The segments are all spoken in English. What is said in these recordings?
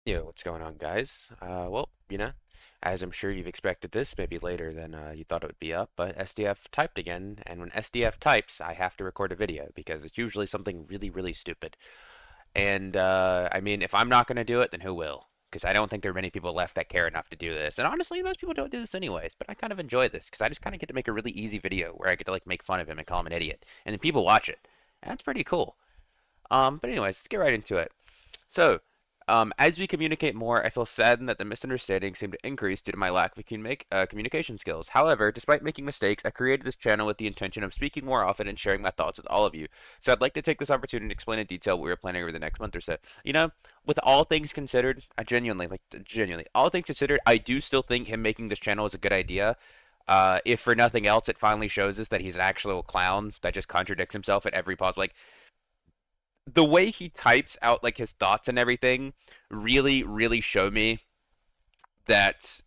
Yo, what's going on, guys? As I'm sure you've expected this, maybe later than you thought it would be up, but SDF typed again, and when SDF types, I have to record a video because it's usually something really, really stupid. And I mean, if I'm not going to do it, then who will? Because I don't think there are many people left that care enough to do this. And honestly, most people don't do this anyways, but I kind of enjoy this because I just kind of get to make a really easy video where I get to like make fun of him and call him an idiot, and then people watch it. And that's pretty cool. But anyways, let's get right into it. So, as we communicate more, I feel saddened that the misunderstandings seem to increase due to my lack of communication skills. However, despite making mistakes, I created this channel with the intention of speaking more often and sharing my thoughts with all of you. So I'd like to take this opportunity to explain in detail what we are planning over the next month or so. With all things considered, genuinely, all things considered, I do still think him making this channel is a good idea. If for nothing else, it finally shows us that he's an actual clown that just contradicts himself at every pause. Like, the way he types out like his thoughts and everything really show me that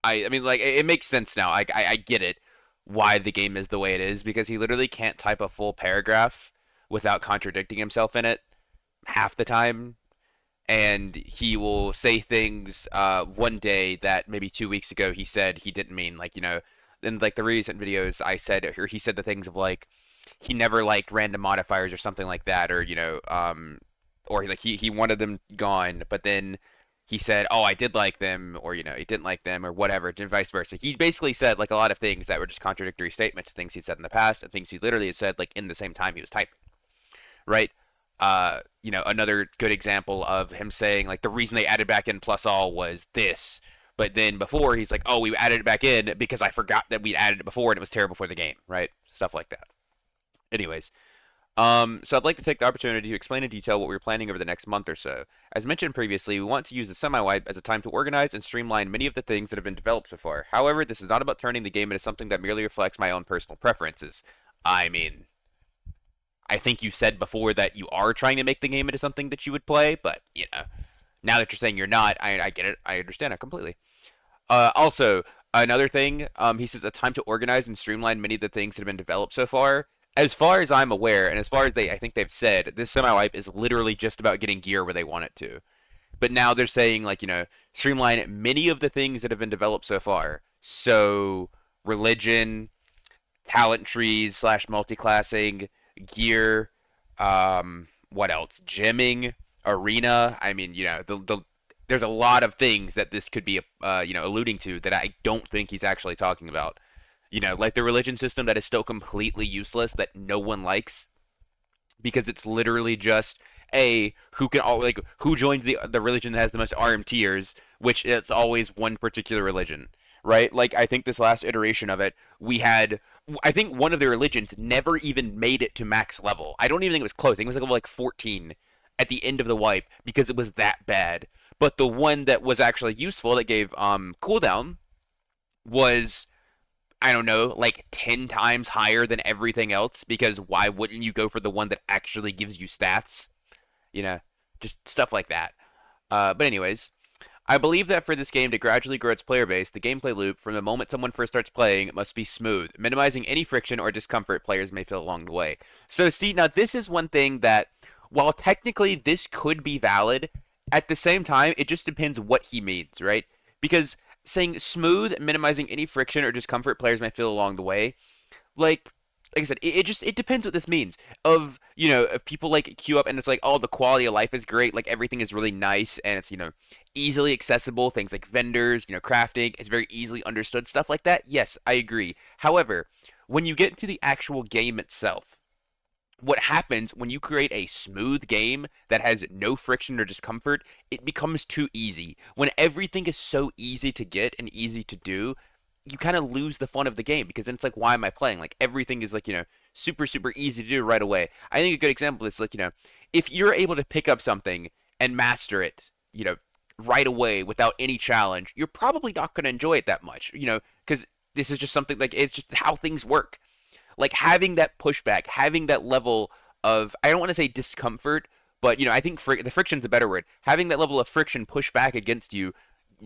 I mean like it makes sense now. I get it why the game is the way it is because he literally can't type a full paragraph without contradicting himself in it half the time, and he will say things one day that maybe 2 weeks ago he said he didn't mean, in like the recent videos I said, or he said the things of like he never liked random modifiers or something like that, or or like he wanted them gone, but then he said, "Oh, I did like them," or he didn't like them, or whatever, and vice versa. He basically said like a lot of things that were just contradictory statements, things he'd said in the past, and things he literally had said like in the same time he was typing, right? Another good example of him saying like the reason they added back in plus all was this, but then before he's like, "Oh, we added it back in because I forgot that we'd added it before and it was terrible for the game," right? Stuff like that. Anyways, so I'd like to take the opportunity to explain in detail what we're planning over the next month or so. As mentioned previously, we want to use the semi-wipe as a time to organize and streamline many of the things that have been developed so far. However, this is not about turning the game into something that merely reflects my own personal preferences. I mean, I think you said before that you are trying to make the game into something that you would play, but, now that you're saying you're not, I get it. I understand it completely. Also, another thing, he says a time to organize and streamline many of the things that have been developed so far. As far as I'm aware, and as far as I think they've said, this semi-wipe is literally just about getting gear where they want it to. But now they're saying, like, streamline many of the things that have been developed so far. So, religion, talent trees slash multi-classing, gear, what else? Gymming, arena. I mean, there's a lot of things that this could be, alluding to that I don't think he's actually talking about. Like the religion system that is still completely useless that no one likes because it's literally just a who can all like who joins the religion that has the most RM tiers, which is always one particular religion, right? Like I think this last iteration of it, we had I think one of the religions never even made it to max level. I don't even think it was close. I think it was like level like 14 at the end of the wipe because it was that bad. But the one that was actually useful that gave cooldown was, I don't know, like 10 times higher than everything else because why wouldn't you go for the one that actually gives you stats? You know, just stuff like that. But anyways, I believe that for this game to gradually grow its player base, the gameplay loop from the moment someone first starts playing must be smooth, minimizing any friction or discomfort players may feel along the way. So see, now this is one thing that, while technically this could be valid, at the same time, it just depends what he means, right? Because saying smooth, minimizing any friction or discomfort players may feel along the way, like like I said, it depends what this means. If people like queue up and it's like, oh, the quality of life is great, like everything is really nice and it's easily accessible. Things like vendors, crafting, it's very easily understood. Stuff like that. Yes, I agree. However, when you get into the actual game itself, what happens when you create a smooth game that has no friction or discomfort, it becomes too easy. When everything is so easy to get and easy to do, you kind of lose the fun of the game because then it's like, why am I playing? Like everything is like, super easy to do right away. I think a good example is like, if you're able to pick up something and master it, right away without any challenge, you're probably not going to enjoy it that much, because this is just something like it's just how things work. Like having that pushback, having that level of, I don't want to say discomfort, but I think the friction's a better word. Having that level of friction push back against you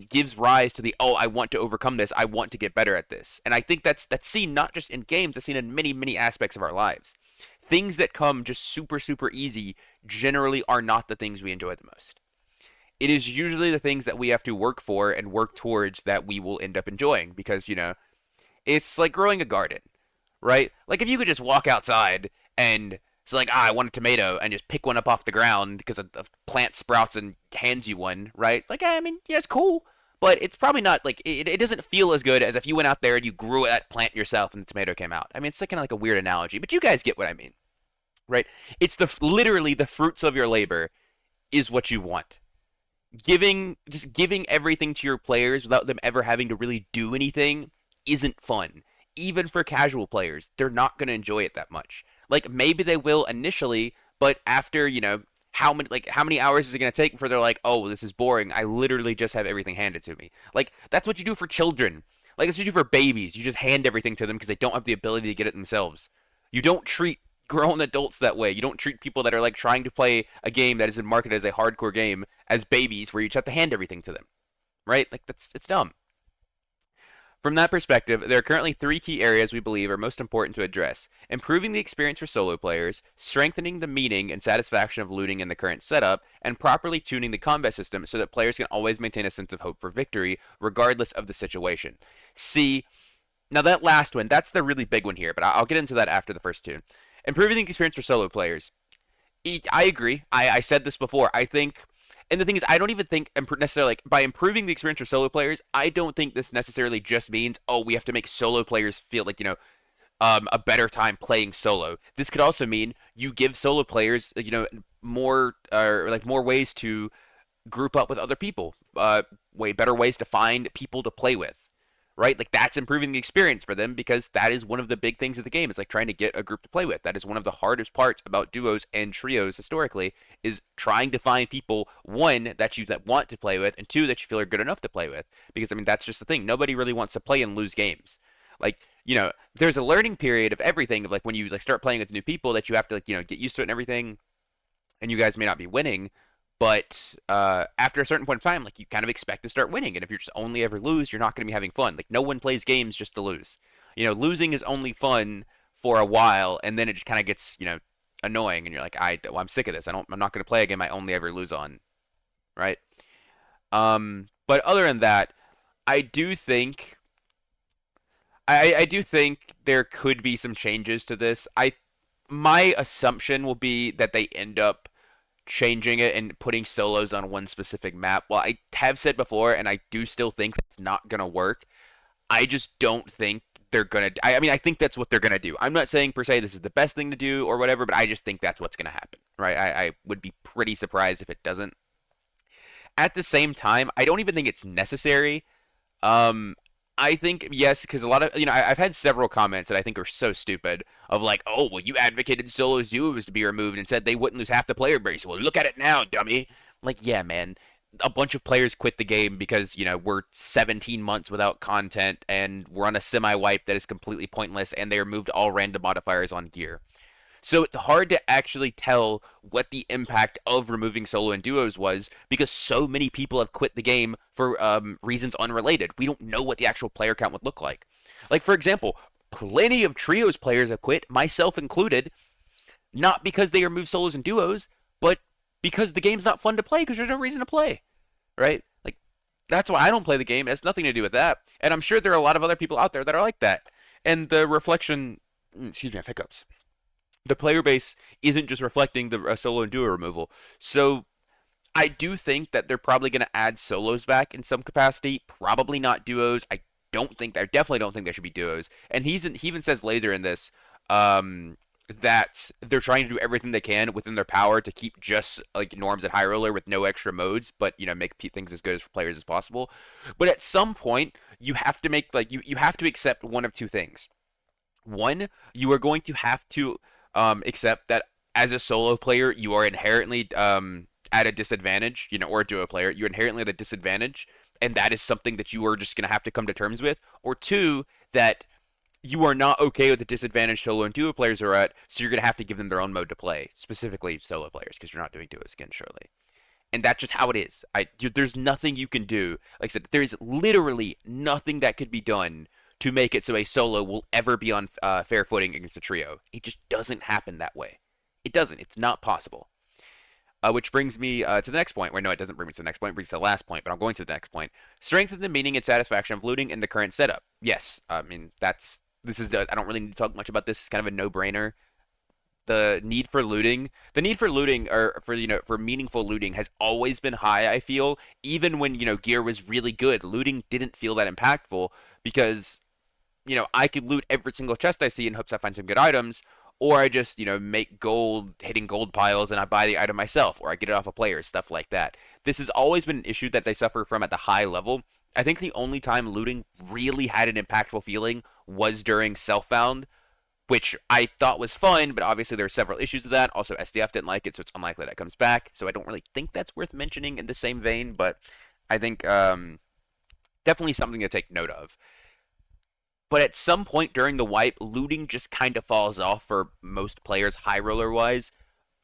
gives rise to the, oh, I want to overcome this, I want to get better at this. And I think that's seen not just in games, that's seen in many aspects of our lives. Things that come just super easy generally are not the things we enjoy the most. it is usually the things that we have to work for and work towards that we will end up enjoying because, it's like growing a garden, right? Like if you could just walk outside and it's like, I want a tomato and just pick one up off the ground because a plant sprouts and hands you one, right? Like, I mean, yeah, it's cool, but it's probably not like it doesn't feel as good as if you went out there and you grew that plant yourself and the tomato came out. I mean, it's like kind of like a weird analogy, but you guys get what I mean, right? It's literally the fruits of your labor is what you want. Giving everything to your players without them ever having to really do anything isn't fun. Even for casual players, they're not going to enjoy it that much. Like maybe they will initially, but after, how many hours is it going to take before they're like, "Oh, this is boring. I literally just have everything handed to me." Like that's what you do for children. Like that's what you do for babies. You just hand everything to them because they don't have the ability to get it themselves. You don't treat grown adults that way. You don't treat people that are like trying to play a game that is marketed as a hardcore game as babies where you just have to hand everything to them, right? Like it's dumb. From that perspective, there are currently three key areas we believe are most important to address: improving the experience for solo players, strengthening the meaning and satisfaction of looting in the current setup, and properly tuning the combat system so that players can always maintain a sense of hope for victory, regardless of the situation. See, now that last one, that's the really big one here, but I'll get into that after the first two. Improving the experience for solo players. I agree. I said this before. I think, and the thing is, I don't even think necessarily like by improving the experience for solo players. I don't think this necessarily just means we have to make solo players feel like a better time playing solo. This could also mean you give solo players more like more ways to group up with other people, way better ways to find people to play with, right? Like that's improving the experience for them because that is one of the big things of the game. Is like trying to get a group to play with. That is one of the hardest parts about duos and trios historically is trying to find people, one, that want to play with, and two, that you feel are good enough to play with. Because I mean that's just the thing. Nobody really wants to play and lose games. Like, there's a learning period of everything of like when you like start playing with new people that you have to like, get used to it and everything, and you guys may not be winning, but after a certain point of time, like you kind of expect to start winning. And if you're just only ever lose, you're not going to be having fun. Like no one plays games just to lose. Losing is only fun for a while, and then it just kind of gets annoying, and you're like, I'm sick of this. I'm not going to play a game I only ever lose on, right? But other than that, I do think I do think there could be some changes to this. My assumption will be that they end up changing it and putting solos on one specific map. Well, I have said before, and I do still think that's not gonna work. I just don't think they're gonna. I mean, I think that's what they're gonna do. I'm not saying per se this is the best thing to do or whatever, but I just think that's what's gonna happen, right? I would be pretty surprised if it doesn't. At the same time, I don't even think it's necessary. Um, I think yes, because a lot of I've had several comments that I think are so stupid of like, oh well, you advocated solos duos to be removed and said they wouldn't lose half the player base. Well, look at it now, dummy. Like, yeah, man, a bunch of players quit the game because we're 17 months without content and we're on a semi wipe that is completely pointless, and they removed all random modifiers on gear. So it's hard to actually tell what the impact of removing solo and duos was because so many people have quit the game for reasons unrelated. We don't know what the actual player count would look like. Like, for example, plenty of trios players have quit, myself included, not because they removed solos and duos, but because the game's not fun to play because there's no reason to play, right? Like, that's why I don't play the game. It has nothing to do with that. And I'm sure there are a lot of other people out there that are like that. And the reflection, excuse me, I have hiccups, the player base isn't just reflecting the solo and duo removal. So I do think that they're probably going to add solos back in some capacity. Probably not duos. I definitely don't think there should be duos. And he even says later in this that they're trying to do everything they can within their power to keep just like norms at high roller with no extra modes, but make things as good as for players as possible. But at some point, you have to make like you have to accept one of two things. One, you are going to have to except that as a solo player, you are inherently at a disadvantage, or a duo player, you're inherently at a disadvantage, and that is something that you are just going to have to come to terms with. Or two, that you are not okay with the disadvantage solo and duo players are at, so you're going to have to give them their own mode to play, specifically solo players, because you're not doing duos again, surely. And that's just how it is. There's nothing you can do. Like I said, there is literally nothing that could be done to make it so a solo will ever be on fair footing against a trio. It just doesn't happen that way. It doesn't. It's not possible. Which brings me to the next point. Where no, it doesn't bring me to the next point. It brings me to the last point, but I'm going to the next point. Strengthen the meaning and satisfaction of looting in the current setup. Yes, I mean this is. I don't really need to talk much about this. It's kind of a no-brainer. The need for looting, or for for meaningful looting, has always been high. I feel even when gear was really good, looting didn't feel that impactful because I could loot every single chest I see in hopes I find some good items, or I just, make gold hitting gold piles and I buy the item myself, or I get it off of players, stuff like that. This has always been an issue that they suffer from at the high level. I think the only time looting really had an impactful feeling was during Self-Found, which I thought was fun, but obviously there are several issues with that. Also, SDF didn't like it, so it's unlikely that it comes back. So I don't really think that's worth mentioning in the same vein, but I think definitely something to take note of. But at some point during the wipe, looting just kind of falls off for most players, high roller wise.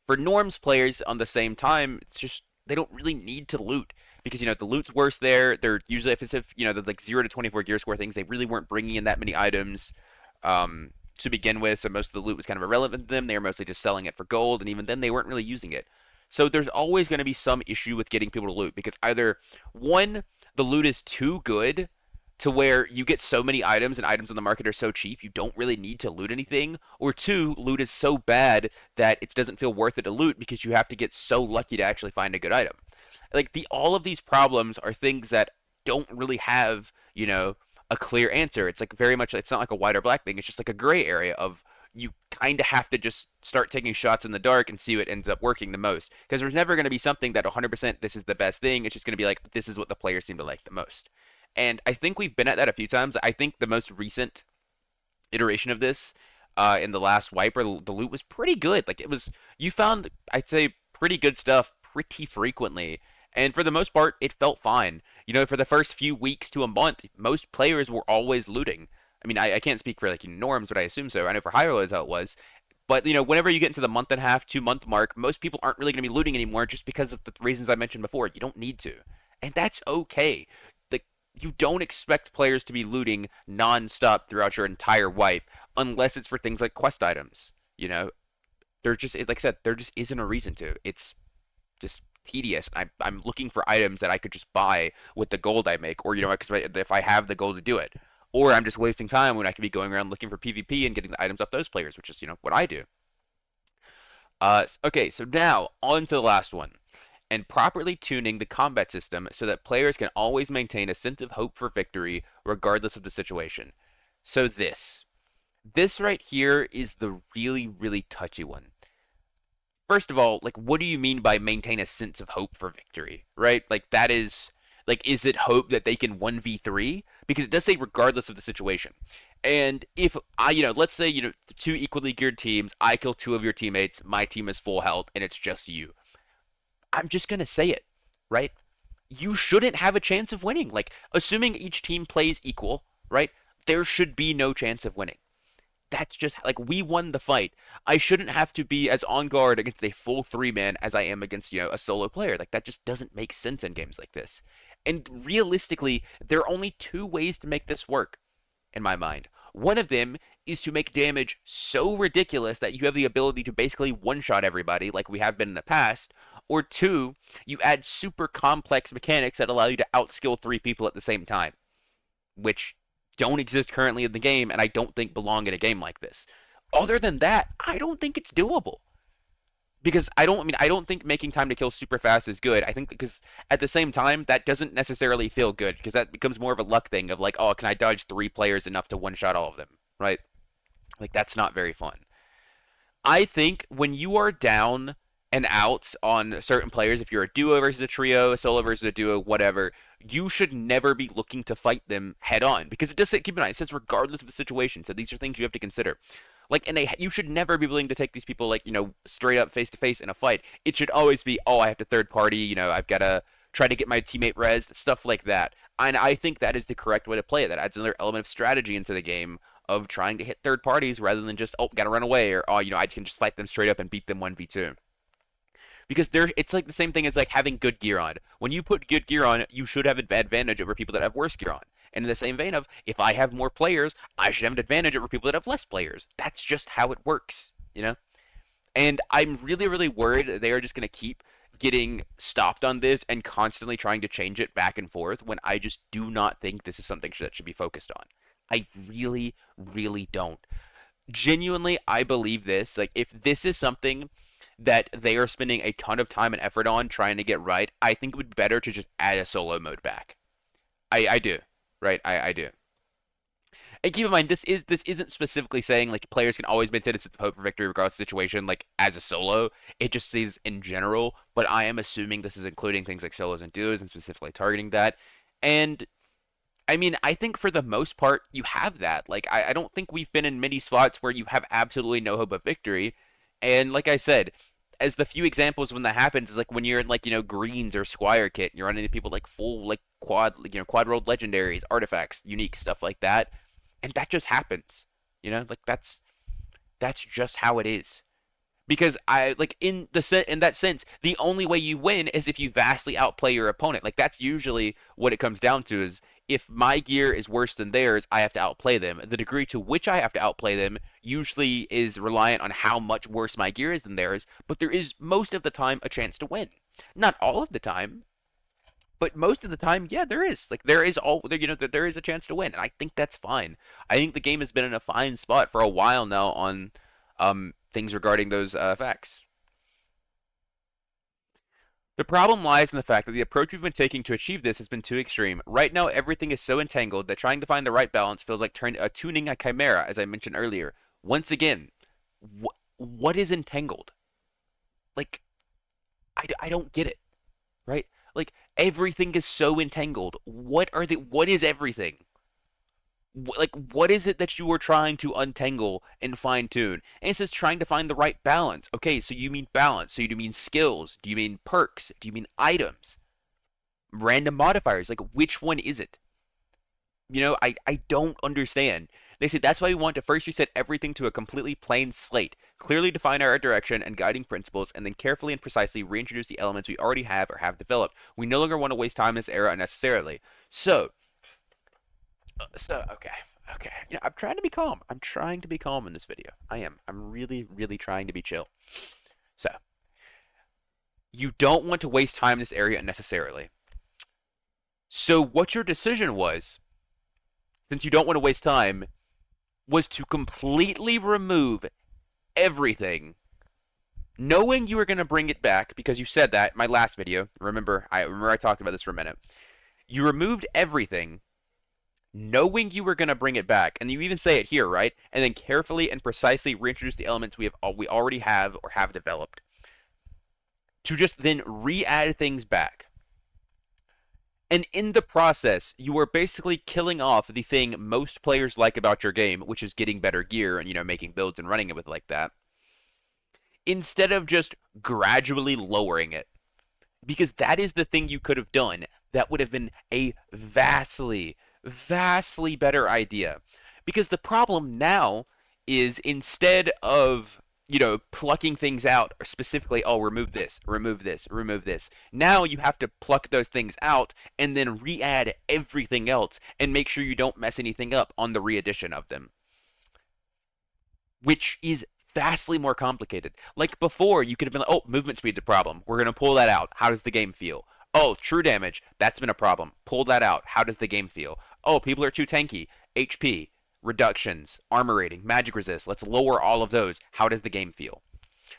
For norms players, on the same time, it's just they don't really need to loot because the loot's worse there. They're usually if the like 0 to 24 gear score things, they really weren't bringing in that many items to begin with. So most of the loot was kind of irrelevant to them. They were mostly just selling it for gold, and even then they weren't really using it. So there's always going to be some issue with getting people to loot because either one, the loot is too good to where you get so many items and items on the market are so cheap you don't really need to loot anything, or two, loot is so bad that it doesn't feel worth it to loot because you have to get so lucky to actually find a good item. Like all of these problems are things that don't really have, a clear answer. It's like very much, it's not like a white or black thing. It's just like a gray area of you kind of have to just start taking shots in the dark and see what ends up working the most. Because there's never going to be something that 100% this is the best thing. It's just going to be like, this is what the players seem to like the most. And I think we've been at that a few times. I think the most recent iteration of this in the last wiper, the loot was pretty good. Like you found, I'd say, pretty good stuff pretty frequently. And for the most part, it felt fine. For the first few weeks to a month, most players were always looting. I mean, I can't speak for like norms, but I assume so. I know for higher loads how it was. But whenever you get into the month and a half, 2 month mark, most people aren't really going to be looting anymore just because of the reasons I mentioned before. You don't need to, and that's okay. You don't expect players to be looting non-stop throughout your entire wipe unless it's for things like quest items. There just, like I said, there just isn't a reason to. It's just tedious. I'm looking for items that I could just buy with the gold I make, or if I have the gold to do it, or I'm just wasting time when I could be going around looking for PvP and getting the items off those players, which is what I do. Okay, so now on to the last one. And properly tuning the combat system so that players can always maintain a sense of hope for victory regardless of the situation. So this right here is the really, really touchy one. First of all, like, what do you mean by maintain a sense of hope for victory, right? Like, that is, like, is it hope that they can 1v3? Because it does say regardless of the situation. And if let's say, two equally geared teams, I kill two of your teammates, my team is full health, and it's just you. I'm just going to say it, right? You shouldn't have a chance of winning. Like, assuming each team plays equal, right? There should be no chance of winning. That's just, like, we won the fight. I shouldn't have to be as on guard against a full 3-man as I am against, a solo player. Like, that just doesn't make sense in games like this. And realistically, there are only two ways to make this work, in my mind. One of them is to make damage so ridiculous that you have the ability to basically one-shot everybody like we have been in the past, or two, you add super complex mechanics that allow you to outskill 3 people at the same time, which don't exist currently in the game and I don't think belong in a game like this. Other than that, I don't think it's doable. Because I don't think making time to kill super fast is good. I think because at the same time, that doesn't necessarily feel good because that becomes more of a luck thing of like, oh, can I dodge 3 players enough to one-shot all of them, right? Like, that's not very fun. I think when you are down and outs on certain players, if you're a duo versus a trio, a solo versus a duo, whatever, you should never be looking to fight them head on. Because it does say, keep in mind, it says regardless of the situation. So these are things you have to consider. Like, and you should never be willing to take these people, like, straight up face to face in a fight. It should always be, oh, I have to third party, I've got to try to get my teammate res, stuff like that. And I think that is the correct way to play it. That adds another element of strategy into the game of trying to hit third parties rather than just, oh, gotta run away, or, oh, I can just fight them straight up and beat them 1v2. Because it's like the same thing as like having good gear on. When you put good gear on, you should have an advantage over people that have worse gear on. And in the same vein of, if I have more players, I should have an advantage over people that have less players. That's just how it works, And I'm really, really worried that they are just going to keep getting stopped on this and constantly trying to change it back and forth when I just do not think this is something that should be focused on. I really, really don't. Genuinely, I believe this. Like, if this is something that they are spending a ton of time and effort on trying to get right, I think it would be better to just add a solo mode back. I do. Right? I do. And keep in mind, this isn't specifically saying like players can always maintain a sense of hope for victory regardless of the situation, like as a solo. It just says in general, but I am assuming this is including things like solos and duos and specifically targeting that. And I mean, I think for the most part, you have that. Like, I don't think we've been in many spots where you have absolutely no hope of victory. And like I said, as the few examples when that happens is like when you're in like, greens or squire kit, and you're running into people like full like quad world legendaries, artifacts, unique stuff like that. And that just happens. Like that's just how it is. Because I like in that sense, the only way you win is if you vastly outplay your opponent. Like that's usually what it comes down to is if my gear is worse than theirs, I have to outplay them. The degree to which I have to outplay them usually is reliant on how much worse my gear is than theirs, but there is most of the time a chance to win. Not all of the time, but most of the time, yeah, there is. Like there is a chance to win, and I think that's fine. I think the game has been in a fine spot for a while now on things regarding those facts. The problem lies in the fact that the approach we've been taking to achieve this has been too extreme. Right now, everything is so entangled that trying to find the right balance feels like tuning a chimera, as I mentioned earlier. Once again, what is entangled? Like, I don't get it, right? Like, everything is so entangled. What is everything? Like, what is it that you are trying to untangle and fine tune? And it says trying to find the right balance. Okay, so you mean balance. So you do mean skills. Do you mean perks? Do you mean items? Random modifiers. Like, which one is it? I don't understand. They say that's why we want to first reset everything to a completely plain slate, clearly define our direction and guiding principles, and then carefully and precisely reintroduce the elements we already have or have developed. We no longer want to waste time in this era unnecessarily. Okay, okay. I'm trying to be calm. I'm trying to be calm in this video. I am. I'm really, really trying to be chill. So, you don't want to waste time in this area unnecessarily. So, what your decision was, since you don't want to waste time, was to completely remove everything, knowing you were going to bring it back because you said that in my last video. Remember I talked about this for a minute. You removed everything knowing you were going to bring it back, and you even say it here, right? And then carefully and precisely reintroduce the elements we already have or have developed, to just then re-add things back. And in the process, you are basically killing off the thing most players like about your game, which is getting better gear and, making builds and running it with like that, instead of just gradually lowering it. Because that is the thing you could have done. That would have been a vastly, vastly better idea. Because the problem now is instead of, plucking things out, or specifically, oh, remove this, remove this, remove this. Now you have to pluck those things out and then re-add everything else and make sure you don't mess anything up on the re-addition of them. Which is vastly more complicated. Like before, you could have been like, oh, movement speed's a problem. We're going to pull that out. How does the game feel? Oh, true damage. That's been a problem. Pull that out. How does the game feel? Oh, people are too tanky. HP, reductions, armor rating, magic resist. Let's lower all of those. How does the game feel?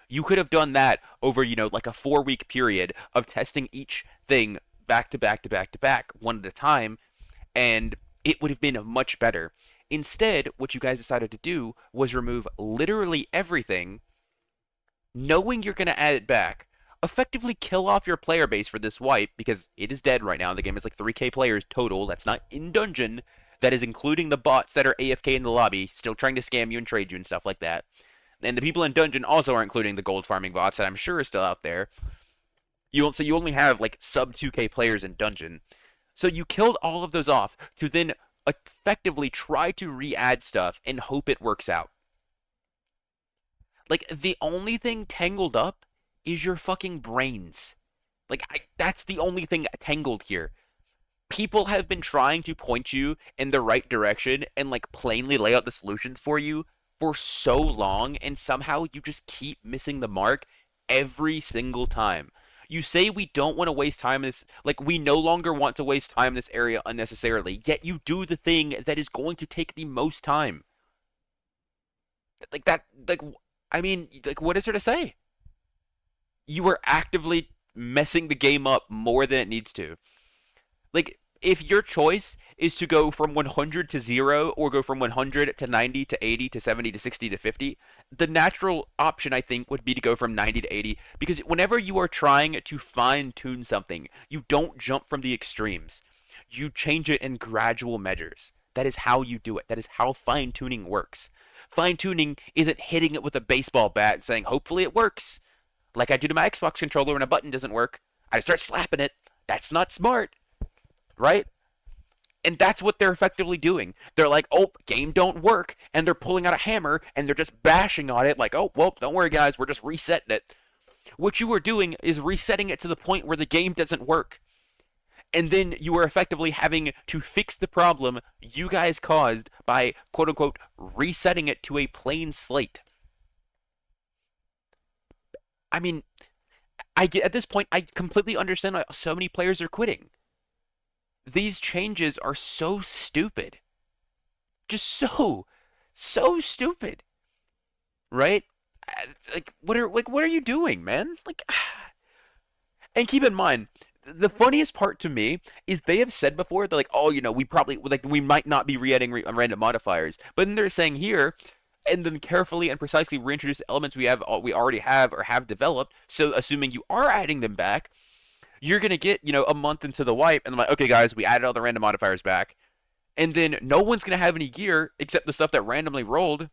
You could have done that over, like a 4-week period of testing each thing back to back to back to back, one at a time, and it would have been much better. Instead, what you guys decided to do was remove literally everything, knowing you're going to add it back, effectively kill off your player base for this wipe, because it is dead right now. The game is like 3k players total. That's not in dungeon. That is including the bots that are AFK in the lobby, still trying to scam you and trade you and stuff like that. And the people in dungeon also are including the gold farming bots that I'm sure are still out there. So you only have like sub 2k players in dungeon. So you killed all of those off to then effectively try to re-add stuff and hope it works out. Like, the only thing tangled up is your fucking brains. That's the only thing tangled here. People have been trying to point you in the right direction and, plainly lay out the solutions for you for so long, and somehow you just keep missing the mark every single time. You say we don't want to waste time in this, like we no longer want to waste time in this area unnecessarily, yet you do the thing that is going to take the most time. Like that, like, I mean, like, what is there to say? You are actively messing the game up more than it needs to. Like, if your choice is to go from 100 to 0 or go from 100 to 90 to 80 to 70 to 60 to 50, the natural option, I think, would be to go from 90 to 80 because whenever you are trying to fine tune something, you don't jump from the extremes. You change it in gradual measures. That is how you do it. That is how fine tuning works. Fine tuning isn't hitting it with a baseball bat and saying, hopefully it works. Like I do to my Xbox controller when a button doesn't work. I start slapping it. That's not smart, right? And that's what they're effectively doing. They're like, oh, game don't work, and they're pulling out a hammer and they're just bashing on it like, oh, well, don't worry, guys, we're just resetting it. What you are doing is resetting it to the point where the game doesn't work. And then you are effectively having to fix the problem you guys caused by, quote unquote, resetting it to a plain slate. I mean, I get at this point, I completely understand why so many players are quitting. These changes are so stupid. Just so stupid, right? What are you doing, man? Like, and keep in mind, the funniest part to me is they have said before they're like, oh, we probably like we might not be re-adding random modifiers, but then they're saying here, and then carefully and precisely reintroduce elements we already have or have developed. So assuming you are adding them back, you're gonna get a month into the wipe, and I'm like, okay, guys, we added all the random modifiers back, and then no one's gonna have any gear except the stuff that randomly rolled,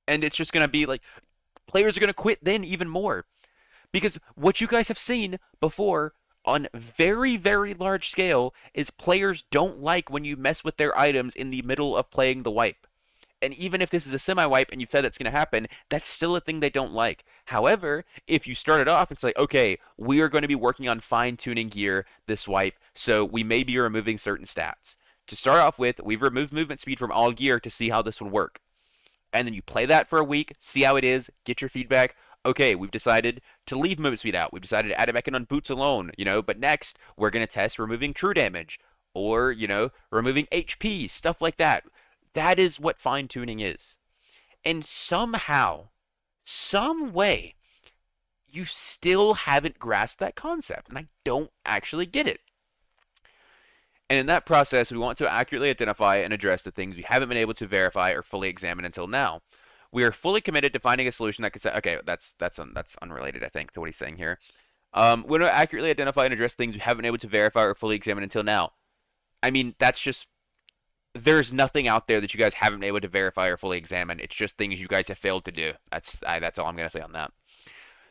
and it's just gonna be like players are gonna quit then even more. Because what you guys have seen before on very, very large scale is players don't like when you mess with their items in the middle of playing the wipe. And even if this is a semi-wipe and you said that's going to happen, that's still a thing they don't like. However, if you start it off, it's like, okay, we are going to be working on fine-tuning gear this wipe, so we may be removing certain stats. To start off with, we've removed movement speed from all gear to see how this would work. And then you play that for a week, see how it is, get your feedback. Okay, we've decided to leave movement speed out. We've decided to add it back in on boots alone, but next we're going to test removing true damage or, removing HP, stuff like that. That is what fine tuning is. And somehow, some way, you still haven't grasped that concept, and I don't actually get it. And in that process, we want to accurately identify and address the things we haven't been able to verify or fully examine until now. We are fully committed to finding a solution that can say, okay, that's unrelated, I think, to what he's saying here. We want to accurately identify and address things we haven't been able to verify or fully examine until now. I mean, that's just, there's nothing out there that you guys haven't been able to verify or fully examine. It's just things you guys have failed to do. That's all I'm going to say on that.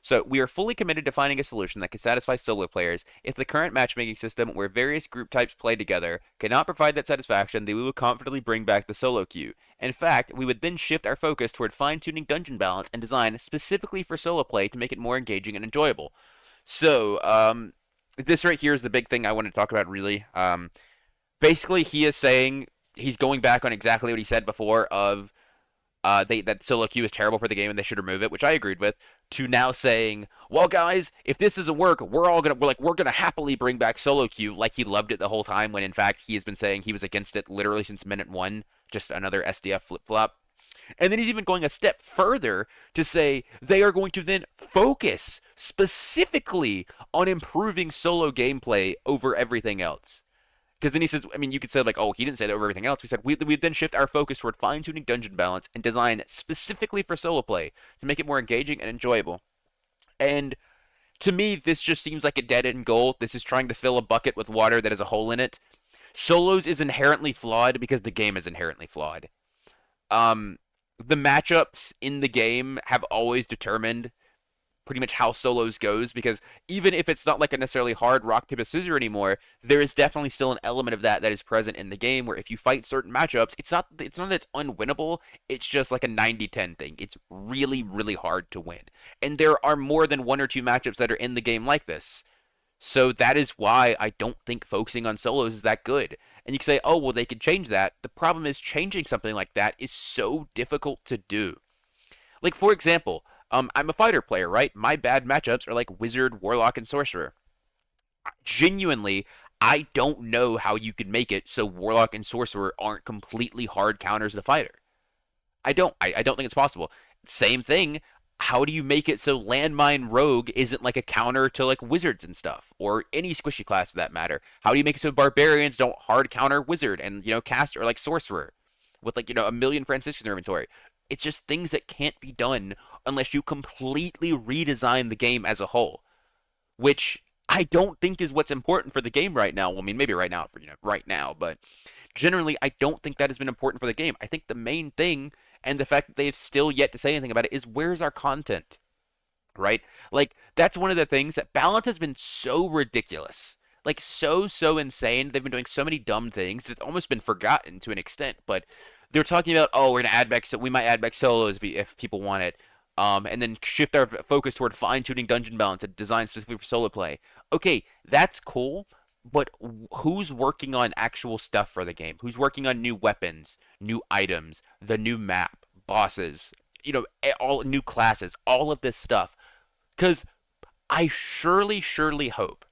So we are fully committed to finding a solution that can satisfy solo players. If the current matchmaking system where various group types play together cannot provide that satisfaction, then we will confidently bring back the solo queue. In fact, we would then shift our focus toward fine-tuning dungeon balance and design specifically for solo play to make it more engaging and enjoyable. So, this right here is the big thing I want to talk about, really. Basically, he is saying he's going back on exactly what he said before of that solo queue is terrible for the game and they should remove it, which I agreed with, to now saying, well, guys, if this doesn't work, we're gonna happily bring back solo queue, like he loved it the whole time, when in fact he has been saying he was against it literally since minute one, just another SDF flip-flop. And then he's even going a step further to say they are going to then focus specifically on improving solo gameplay over everything else. Because then he says, I mean, you could say, like, oh, he didn't say that over everything else. He said, we then shift our focus toward fine-tuning dungeon balance and design specifically for solo play to make it more engaging and enjoyable. And to me, this just seems like a dead-end goal. This is trying to fill a bucket with water that has a hole in it. Solos is inherently flawed because the game is inherently flawed. The matchups in the game have always determined pretty much how solos goes, because even if it's not like a necessarily hard rock paper scissors anymore, there is definitely still an element of that is present in the game, where if you fight certain matchups, it's not that it's unwinnable, it's just like a 90-10 thing. It's really, really hard to win, and there are more than one or two matchups that are in the game like this. So that is why I don't think focusing on solos is that good. And you can say, oh, well, they could change that. The problem is changing something like that is so difficult to do. Like, for example, I'm a fighter player, right? My bad matchups are like wizard, warlock, and sorcerer. Genuinely, I don't know how you could make it so warlock and sorcerer aren't completely hard counters to fighter. I don't think it's possible. Same thing. How do you make it so landmine rogue isn't like a counter to like wizards and stuff, or any squishy class for that matter? How do you make it so barbarians don't hard counter wizard and cast or like sorcerer with like a million Franciscan inventory? It's just things that can't be done unless you completely redesign the game as a whole, which I don't think is what's important for the game right now. Well, I mean, maybe right now for right now, but generally, I don't think that has been important for the game. I think the main thing, and the fact that they've still yet to say anything about it, is where's our content, right? Like, that's one of the things that balance has been so ridiculous. Like, so insane. They've been doing so many dumb things. It's almost been forgotten to an extent, but they're talking about, oh, we're going to add back, so we might add back solos if people want it. And then shift our focus toward fine-tuning dungeon balance and design specifically for solo play. Okay, that's cool, but who's working on actual stuff for the game? Who's working on new weapons, new items, the new map, bosses, all new classes, all of this stuff? Because I surely hope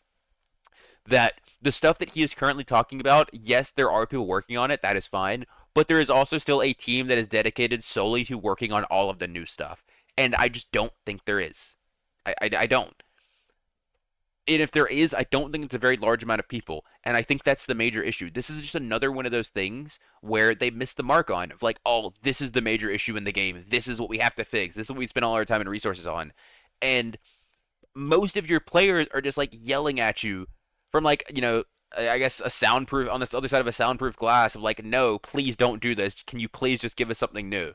that the stuff that he is currently talking about, yes, there are people working on it, that is fine, but there is also still a team that is dedicated solely to working on all of the new stuff. And I just don't think there is. I don't. And if there is, I don't think it's a very large amount of people. And I think that's the major issue. This is just another one of those things where they missed the mark on, of like, oh, this is the major issue in the game. This is what we have to fix. This is what we spend all our time and resources on. And most of your players are just like yelling at you from like, I guess a soundproof on this other side of a soundproof glass of like, no, please don't do this. Can you please just give us something new?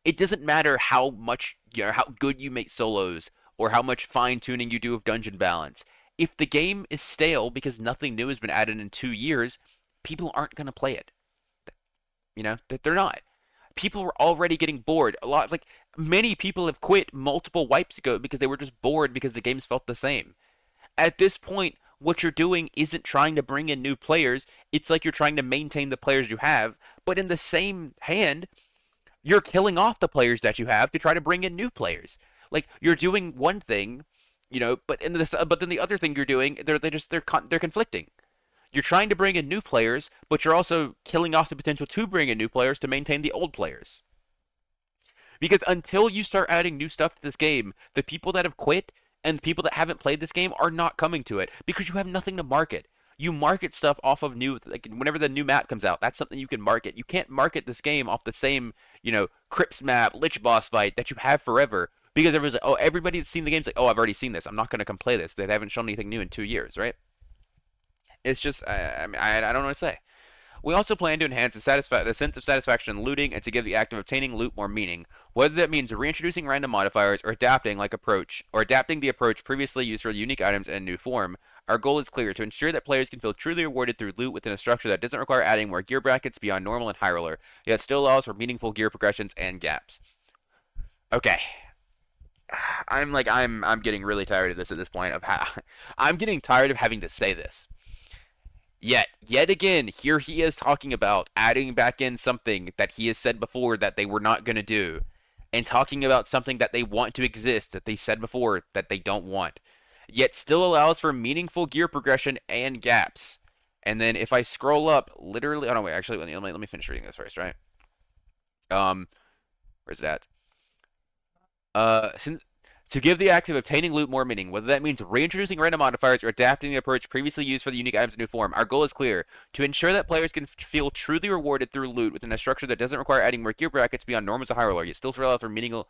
It doesn't matter how much, how good you make solos or how much fine tuning you do of dungeon balance. If the game is stale because nothing new has been added in 2 years, people aren't going to play it. They're not. People are already getting bored. Like many people have quit multiple wipes ago because they were just bored because the games felt the same. At this point, what you're doing isn't trying to bring in new players. It's like you're trying to maintain the players you have, but in the same hand, you're killing off the players that you have to try to bring in new players. Like you're doing one thing, but then the other thing you're doing, they're conflicting. You're trying to bring in new players, but you're also killing off the potential to bring in new players to maintain the old players. Because until you start adding new stuff to this game, the people that have quit and the people that haven't played this game are not coming to it because you have nothing to market. You market stuff off of new, like whenever the new map comes out, that's something you can market. You can't market this game off the same, Crypts map, Lich boss fight that you have forever because everyone's like, oh, everybody that's seen the game's like, oh, I've already seen this. I'm not going to come play this. They haven't shown anything new in 2 years, right? It's just, I don't know what to say. We also plan to enhance the sense of satisfaction in looting and to give the act of obtaining loot more meaning, whether that means reintroducing random modifiers or adapting the approach previously used for unique items in a new form. Our goal is clear: to ensure that players can feel truly rewarded through loot within a structure that doesn't require adding more gear brackets beyond normal and high roller, yet still allows for meaningful gear progressions and gaps. Okay. I'm getting really tired of this at this point I'm getting tired of having to say this. Yet again, here he is talking about adding back in something that he has said before that they were not going to do, and talking about something that they want to exist that they said before that they don't want, yet still allows for meaningful gear progression and gaps. And then if I scroll up, literally, oh no, wait, actually, let me finish reading this first, right? Um, where's it at? Since to give the act of obtaining loot more meaning, whether that means reintroducing random modifiers or adapting the approach previously used for the unique items in new form, our goal is clear: to ensure that players can feel truly rewarded through loot within a structure that doesn't require adding more gear brackets beyond norms or high roller, yet still allow for meaningful.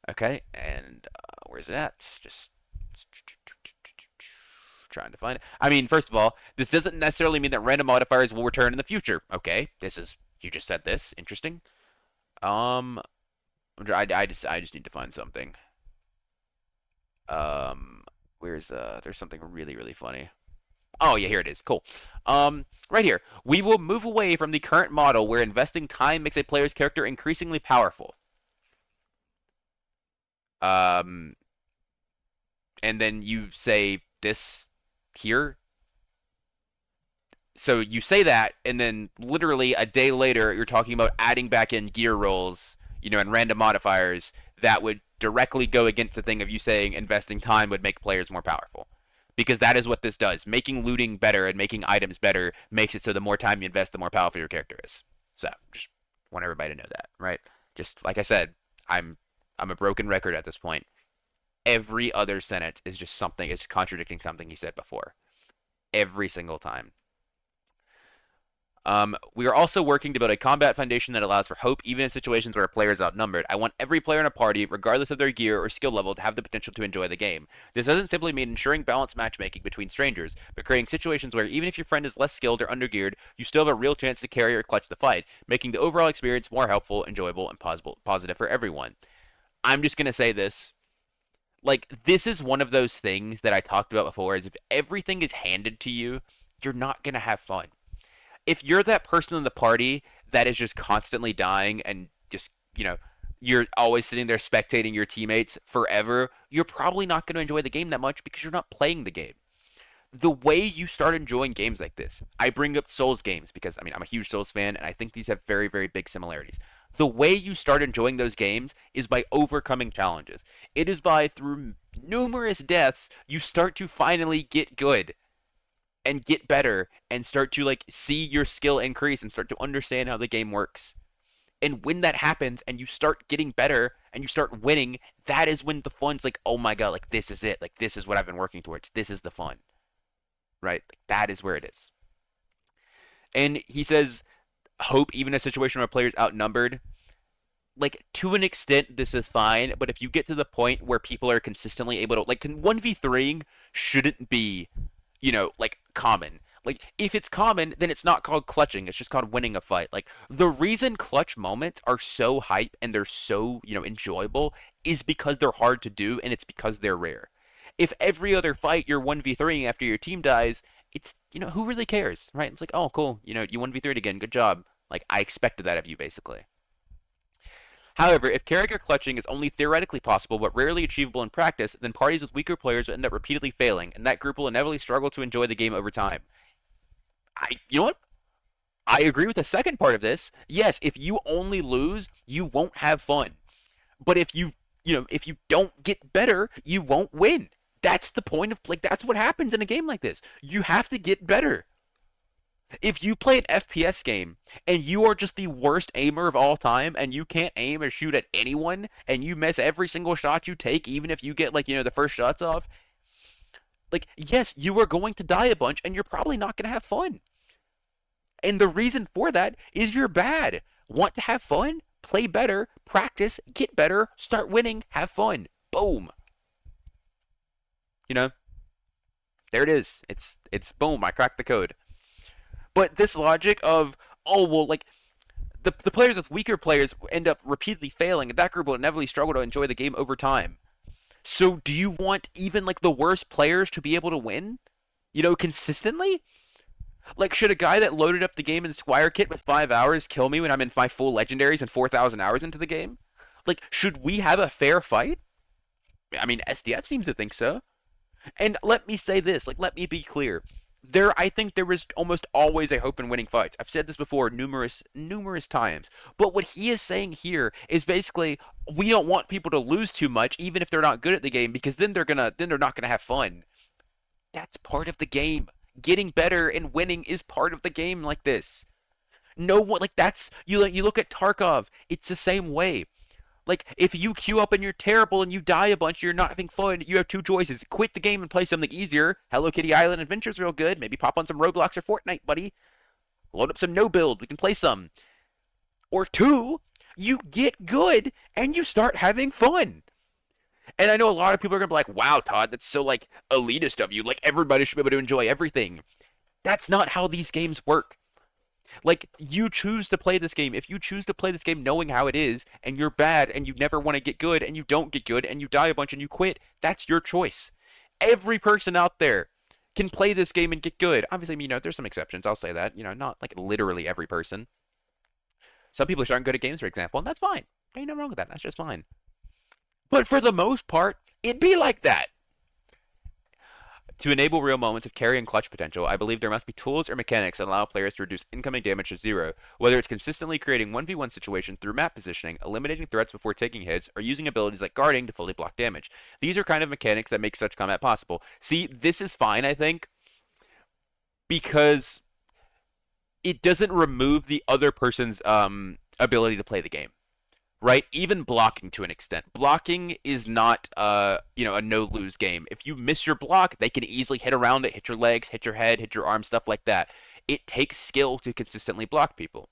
Okay, and where's it at? Just trying to find it. I mean, first of all, this doesn't necessarily mean that random modifiers will return in the future. Okay, you just said this. Interesting. Um, I just need to find something. Um, there's something really funny. Oh yeah, here it is. Cool. Right here. We will move away from the current model where investing time makes a player's character increasingly powerful. Um, and then you say this here. So you say that, and then literally a day later, you're talking about adding back in gear rolls, and random modifiers that would directly go against the thing of you saying investing time would make players more powerful. Because that is what this does. Making looting better and making items better makes it so the more time you invest, the more powerful your character is. So just want everybody to know that, right? Just like I said, I'm I'm a broken record at this point. Every other sentence is just something is contradicting something he said before. Every single time. We are also working to build a combat foundation that allows for hope even in situations where a player is outnumbered. I want every player in a party, regardless of their gear or skill level, to have the potential to enjoy the game. This doesn't simply mean ensuring balanced matchmaking between strangers, but creating situations where even if your friend is less skilled or undergeared, you still have a real chance to carry or clutch the fight, making the overall experience more helpful, enjoyable, and positive for everyone. I'm just gonna say this. Like, this is one of those things that I talked about before, is if everything is handed to you, you're not gonna have fun. If you're that person in the party that is just constantly dying and just, you're always sitting there spectating your teammates forever, you're probably not going to enjoy the game that much because you're not playing the game. The way you start enjoying games like this, I bring up Souls games because, I mean, I'm a huge Souls fan and I think these have very, very big similarities. The way you start enjoying those games is by overcoming challenges. It is by, through numerous deaths, you start to finally get good and get better and start to like see your skill increase and start to understand how the game works. And when that happens and you start getting better and you start winning, that is when the fun's like, oh my god, like this is it. Like this is what I've been working towards. This is the fun. Right? Like, that is where it is. And he says, hope even a situation where players outnumbered. Like to an extent this is fine, but if you get to the point where people are consistently able to like 1v3 shouldn't be like common. Like if it's common, then it's not called clutching. It's just called winning a fight. Like the reason clutch moments are so hype and they're so, enjoyable is because they're hard to do and it's because they're rare. If every other fight you're 1v3 after your team dies, it's, who really cares, right? It's like, "Oh, cool. You 1v3'd again. Good job." Like I expected that of you basically. However, if character clutching is only theoretically possible but rarely achievable in practice, then parties with weaker players will end up repeatedly failing, and that group will inevitably struggle to enjoy the game over time. You know what? I agree with the second part of this. Yes, if you only lose, you won't have fun. But if you don't get better, you won't win. That's the point of like that's what happens in a game like this. You have to get better. If you play an FPS game and you are just the worst aimer of all time and you can't aim or shoot at anyone and you miss every single shot you take, even if you get like, the first shots off, like, yes, you are going to die a bunch and you're probably not going to have fun. And the reason for that is you're bad. Want to have fun? Play better, practice, get better, start winning, have fun. Boom. You know, there it is. It's boom, I cracked the code. But this logic of, oh, well, like, the players with weaker players end up repeatedly failing, and that group will inevitably struggle to enjoy the game over time. So do you want even, like, the worst players to be able to win? Consistently? Like, should a guy that loaded up the game in Squire Kit with 5 hours kill me when I'm in my full legendaries and 4,000 hours into the game? Like, should we have a fair fight? I mean, SDF seems to think so. And let me say this, like, let me be clear. I think there is almost always a hope in winning fights. I've said this before numerous times. But what he is saying here is basically we don't want people to lose too much, even if they're not good at the game, because then they're not gonna have fun. That's part of the game. Getting better and winning is part of the game like this. No one like that's you look at Tarkov, it's the same way. Like, if you queue up and you're terrible and you die a bunch, you're not having fun, you have two choices. Quit the game and play something easier. Hello Kitty Island Adventure's real good. Maybe pop on some Roblox or Fortnite, buddy. Load up some no build. We can play some. Or two, you get good and you start having fun. And I know a lot of people are going to be like, wow, Todd, that's so, like, elitist of you. Like, everybody should be able to enjoy everything. That's not how these games work. Like, you choose to play this game. If you choose to play this game knowing how it is, and you're bad, and you never want to get good, and you don't get good, and you die a bunch and you quit, that's your choice. Every person out there can play this game and get good. Obviously, there's some exceptions. I'll say that. Not like literally every person. Some people just aren't good at games, for example, and that's fine. Ain't nothing wrong with that. That's just fine. But for the most part, it'd be like that. To enable real moments of carry and clutch potential, I believe there must be tools or mechanics that allow players to reduce incoming damage to zero, whether it's consistently creating 1v1 situations through map positioning, eliminating threats before taking hits, or using abilities like guarding to fully block damage. These are kind of mechanics that make such combat possible. See, this is fine, I think, because it doesn't remove the other person's ability to play the game, right? Even blocking to an extent. Blocking is not a no lose game. If you miss your block, they can easily hit around it, hit your legs, hit your head, hit your arms, stuff like that. It takes skill to consistently block people.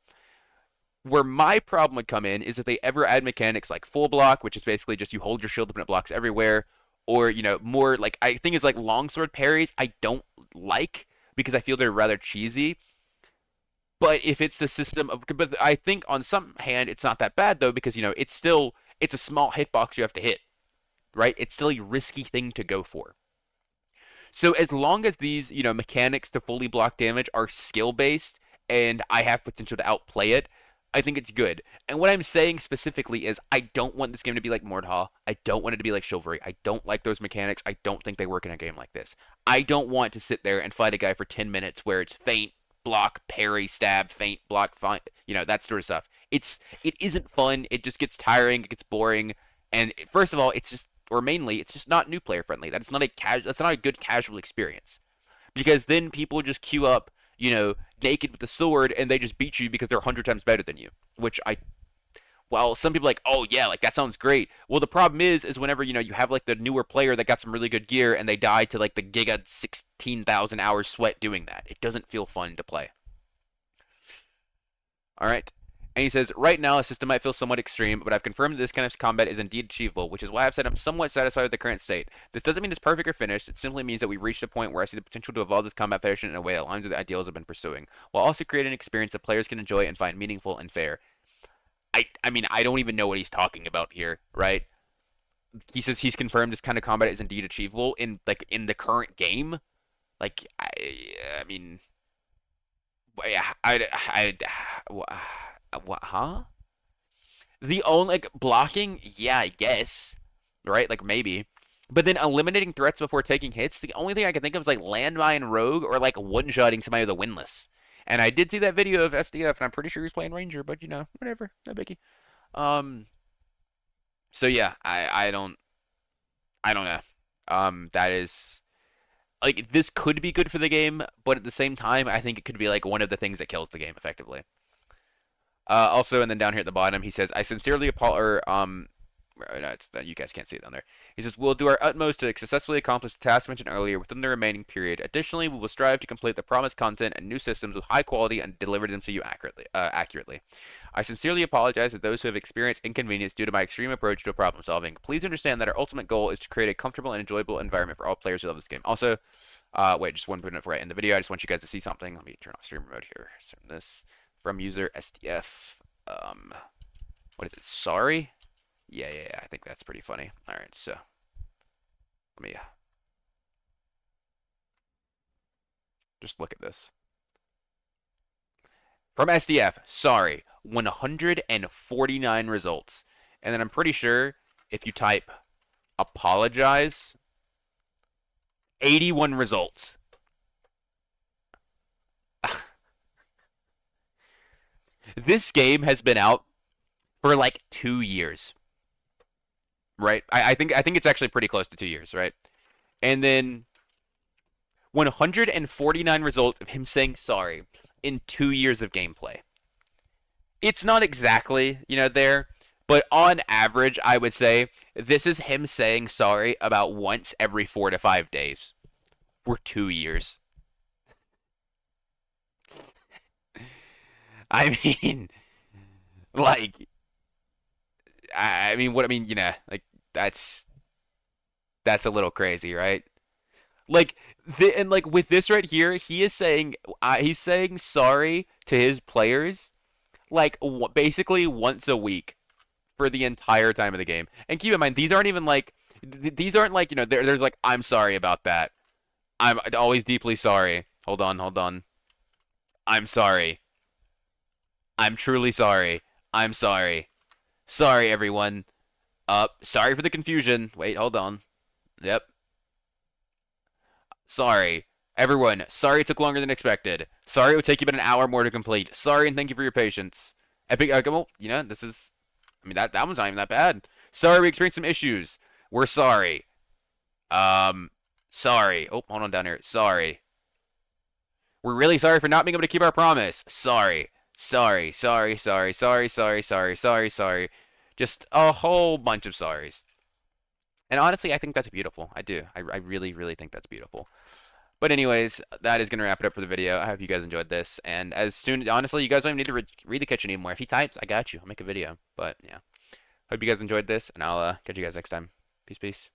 Where my problem would come in is if they ever add mechanics like full block, which is basically just you hold your shield up and it blocks everywhere, or more like I think is like longsword parries. I don't like because I feel they're rather cheesy. But if it's the system of, but I think on some hand it's not that bad though because it's a small hitbox you have to hit, right? It's still a risky thing to go for. So as long as these mechanics to fully block damage are skill based and I have potential to outplay it, I think it's good. And what I'm saying specifically is I don't want this game to be like Mordhau. I don't want it to be like Chivalry. I don't like those mechanics. I don't think they work in a game like this. I don't want to sit there and fight a guy for 10 minutes where it's feint, block, parry, stab, feint, block, feint, that sort of stuff. It isn't fun. It just gets tiring. It gets boring. And first of all, it's just or mainly it's just not new player friendly. That's not a good casual experience because then people just queue up, naked with the sword and they just beat you because they're 100 times better than you. Which well, some people are like, oh yeah, like that sounds great. Well, the problem is whenever you have like the newer player that got some really good gear and they die to like the giga 16,000 hours sweat doing that. It doesn't feel fun to play. All right. And he says, right now, the system might feel somewhat extreme, but I've confirmed that this kind of combat is indeed achievable, which is why I've said I'm somewhat satisfied with the current state. This doesn't mean it's perfect or finished. It simply means that we've reached a point where I see the potential to evolve this combat fashion in a way that aligns with the ideals I've been pursuing, while also creating an experience that players can enjoy and find meaningful and fair. I mean, I don't even know what he's talking about here, right? He says he's confirmed this kind of combat is indeed achievable in the current game. Like, I mean, yeah, what, huh? The only like blocking, yeah, I guess, right? Like maybe, but then eliminating threats before taking hits. The only thing I can think of is like landmine rogue or like one-shotting somebody with a windlass. And I did see that video of SDF, and I'm pretty sure he's playing Ranger, but whatever, no biggie. Um, so yeah, I don't know. That is like this could be good for the game, but at the same time, I think it could be like one of the things that kills the game effectively. Also, and then down here at the bottom, he says, "I sincerely apologize." No, you guys can't see it down there. He says, "We'll do our utmost to successfully accomplish the tasks mentioned earlier within the remaining period. Additionally, we will strive to complete the promised content and new systems with high quality and deliver them to you accurately. I sincerely apologize to those who have experienced inconvenience due to my extreme approach to problem solving. Please understand that our ultimate goal is to create a comfortable and enjoyable environment for all players who love this game. Also, wait, just 1 minute before I end the video, I just want you guys to see something. Let me turn off stream mode here. Turn this from user SDF. What is it? Sorry." Yeah. I think that's pretty funny. All right, so let me just look at this. From SDF, sorry, 149 results. And then I'm pretty sure if you type apologize, 81 results. This game has been out for like 2 years, right? I think it's actually pretty close to 2 years, right? And then 149 results of him saying sorry in 2 years of gameplay. It's not exactly, there, but on average, I would say this is him saying sorry about once every 4 to 5 days for 2 years. I mean, like, like that's a little crazy, right? Like and like with this right here, he's saying sorry to his players like basically once a week for the entire time of the game. And keep in mind, these aren't like there's like I'm sorry about that. I'm always deeply sorry. Hold on. I'm sorry. I'm truly sorry. I'm sorry. Sorry, everyone. Sorry for the confusion. Wait, hold on. Yep. Sorry. Everyone, sorry it took longer than expected. Sorry it would take you about an hour more to complete. Sorry and thank you for your patience. Epic, well, this is, that one's not even that bad. Sorry we experienced some issues. We're sorry. Um, sorry. Oh, hold on down here. Sorry. We're really sorry for not being able to keep our promise. Sorry. Sorry, sorry, sorry, sorry, sorry, sorry, sorry, sorry. Just a whole bunch of sorries. And honestly, I think that's beautiful. I do. I really, really think that's beautiful. But anyways, that is going to wrap it up for the video. I hope you guys enjoyed this. And as soon, honestly, you guys don't even need to read the kitchen anymore. If he types, I got you. I'll make a video. But yeah, hope you guys enjoyed this, and I'll catch you guys next time. Peace, peace.